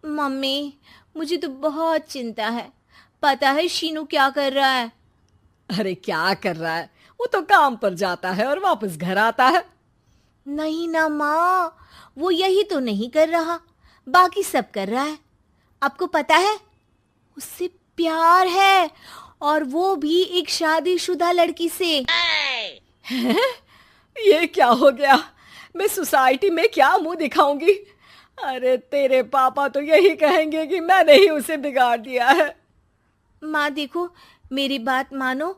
Mummy, मुझे तो बहुत चिंता है। पता है शीनू क्या कर रहा है? अरे क्या कर रहा है? वो तो काम पर जाता है और वापस घर आता है। नहीं ना माँ, वो यही तो नहीं कर रहा, बाकी सब कर रहा है। आपको पता है, उससे प्यार है, और वो भी एक शादीशुदा लड़की से। ये क्या हो गया? मैं सोसाइटी में क्या मुंह दिखाऊंगी? अरे तेरे पापा तो यही कहेंगे कि मैंने ही उसे बिगाड़ दिया है। माँ देखो, मेरी बात मानो,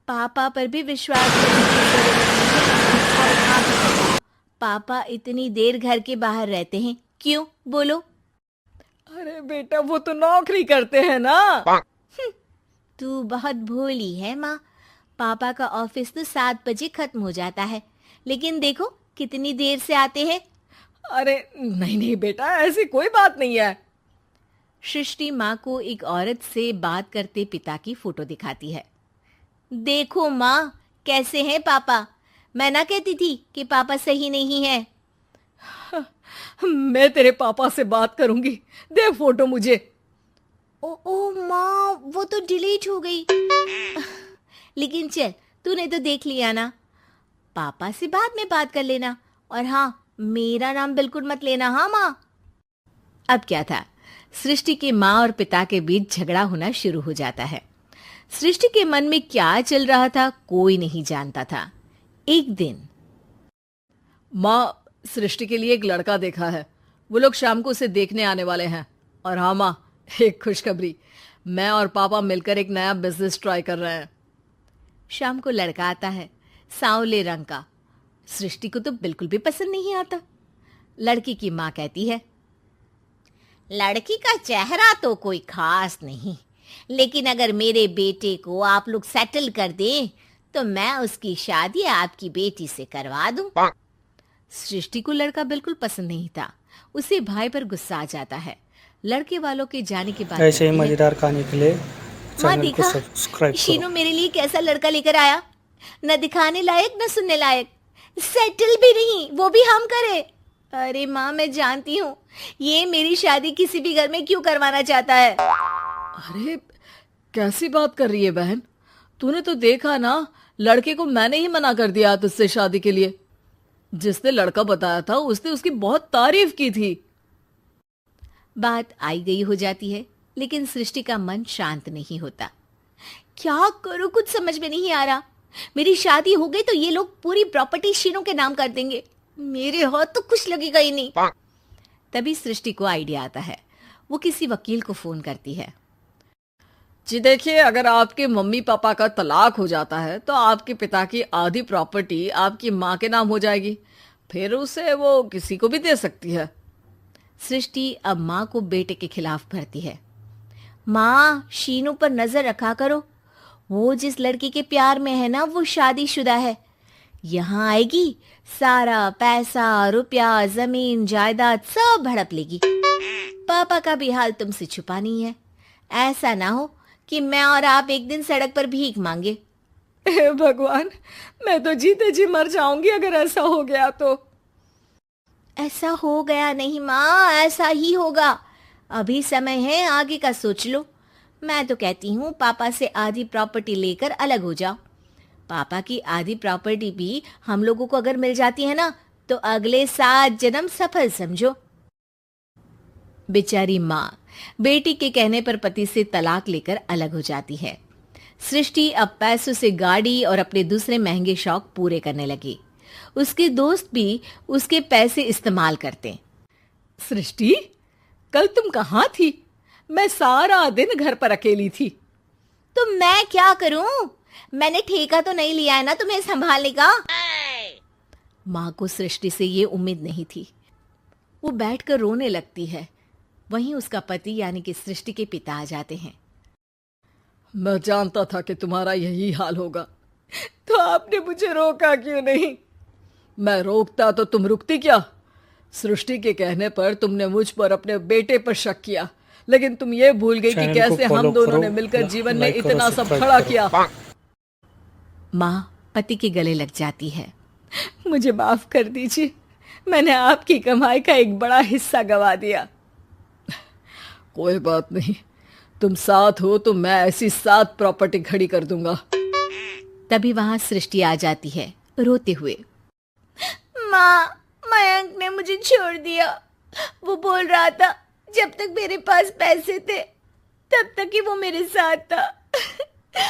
पापा पर भी विश्वास करने की जरूरत नहीं है। और आप ही बताओ, पापा इतनी देर घर के बाहर रहते हैं क्यों, बोलो? अरे बेटा, वो तो नौकरी करते हैं ना। तू बहुत भोली है माँ। पापा का ऑफिस तो 7 बजे खत्म हो जाता है, लेकिन देखो कितनी देर से आते हैं। अरे नहीं नहीं बेटा, ऐसी कोई बात नहीं है। सृष्टि माँ को एक औरत से बात करते पिता की फोटो दिखाती है। देखो माँ, कैसे हैं पापा? मैं ना कहती थी कि पापा सही नहीं है। मैं तेरे पापा से बात करूंगी। दे फोटो मुझे। ओ ओ माँ, वो तो डिलीट हो गई। लेकिन चल, तूने तो देख लिया ना। पापा से बाद में बात कर लेना। और हाँ, मेरा नाम बिल्कुल मत लेना, हाँ माँ। अब क्या था, सृष्टि के माँ और पिता के बीच झगड़ा होना शुरू हो जाता है। सृष्टि के मन में क्या चल रहा था कोई नहीं जानता था। एक दिन, माँ, सृष्टि के लिए एक लड़का देखा है। वो लोग शाम को उसे देखने आने वाले हैं। और हाँ माँ, एक खुशखबरी, मैं और पापा मिलकर एक नया बिजनेस ट्राई कर रहे हैं। शाम को लड़का आता है, सांवले रंग का। सृष्टि को तो बिल्कुल भी पसंद नहीं आता। लड़की की माँ कहती है, लड़की का चेहरा तो कोई खास नहीं, लेकिन अगर मेरे बेटे को आप लोग सेटल कर दें तो मैं उसकी शादी आपकी बेटी से करवा दूं। सृष्टि को लड़का बिल्कुल पसंद नहीं था। उसे भाई पर गुस्सा आ जाता है। लड़के वालों के जाने के बाद ऐसे ही कहती है, मज़ेदार कहानी के लिए माँ चैनल को देखा, सब्सक्राइब करो। शीनू मेरे लिए कैसा लड़का लेकर आया। न दिखाने लायक न सुनने लायक, सेटल भी नहीं, वो भी हम करे। अरे माँ, मैं जानती हूँ ये मेरी शादी किसी भी घर में क्यों करवाना चाहता है। अरे कैसी बात कर रही है बहन? तूने तो देखा ना, लड़के को मैंने ही मना कर दिया तुझसे शादी के लिए। जिसने लड़का बताया था उसने उसकी बहुत तारीफ की थी। बात आई गई हो जाती है, लेकिन सृष्टि का मन शांत नहीं होता। क्या करूं, कुछ समझ में नहीं आ रहा। मेरी शादी हो गई तो ये लोग पूरी प्रॉपर्टी शीनू के नाम कर देंगे। मेरे हाथ तो कुछ लगेगा ही नहीं। तभी सृष्टि को आइडिया आता है। वो किसी वकील को फोन करती है। जी देखिए, अगर आपके मम्मी पापा का तलाक हो जाता है तो आपके पिता की आधी प्रॉपर्टी आपकी माँ के नाम हो जाएगी। फिर उसे वो किसी को भी दे सकती है। सृष्टि अब माँ को बेटे के खिलाफ भरती है। माँ, शीनू पर नजर रखा करो। वो जिस लड़की के प्यार में है ना, वो शादीशुदा है। यहाँ आएगी, सारा पैसा, रुपया, जमीन, जायदाद सब हड़प लेगी। पापा का भी हाल तुमसे छुपा नहीं है। ऐसा ना हो कि मैं और आप एक दिन सड़क पर भीख मांगे। हे भगवान, मैं तो जीते जी मर जाऊंगी अगर ऐसा हो गया तो। ऐसा हो गया नहीं माँ, ऐसा ही होगा। अभी समय है, आगे का सोच लो। मैं तो कहती हूँ पापा से आधी प्रॉपर्टी लेकर अलग हो जाओ। पापा की आधी प्रॉपर्टी भी हम लोगों को अगर मिल जाती है ना, तो अगले 7 जन्म सफल समझो। बेचारी माँ बेटी के कहने पर पति से तलाक लेकर अलग हो जाती है। सृष्टि अब पैसों से गाड़ी और अपने दूसरे महंगे शौक पूरे करने लगी। उसके दोस्त भी उसके पैसे इस्तेमाल करते। सृष्टि, कल तुम कहाँ थी? मैं सारा दिन घर पर अकेली थी। तो मैं क्या करूं? मैंने ठेका तो नहीं लिया है ना तुम्हें संभालने का। माँ को सृष्टि से ये उम्मीद नहीं थी। वो बैठकर रोने लगती है। वहीं उसका पति यानी कि सृष्टि के पिता आ जाते हैं। मैं जानता था कि तुम्हारा यही हाल होगा, तो आपने मुझे रोका क्यों नहीं? मैं रोकता तो तुम रुकती क्या? सृष्टि के कहने पर तुमने मुझ पर, अपने बेटे पर शक किया, लेकिन तुम ये भूल गई कि चैनल को कैसे हम फॉलो दोनों करो, ने मिलकर जीवन में लाइक करो, इतना सब सब्सक्राइब खड़ा करो। किया। माँ पति के गले लग जाती है। मुझे माफ कर दीजिए, मैंने आपकी कमाई का एक बड़ा हिस्सा गवा दिया। कोई बात नहीं, तुम साथ हो तो मैं ऐसी 7 प्रॉपर्टी खड़ी कर दूंगा। तभी वहां सृष्टि आ जाती है रोते हुए। माँ, मयंक ने मुझे छोड़ दिया। वो बोल रहा था जब तक मेरे पास पैसे थे तब तक ही वो मेरे साथ था,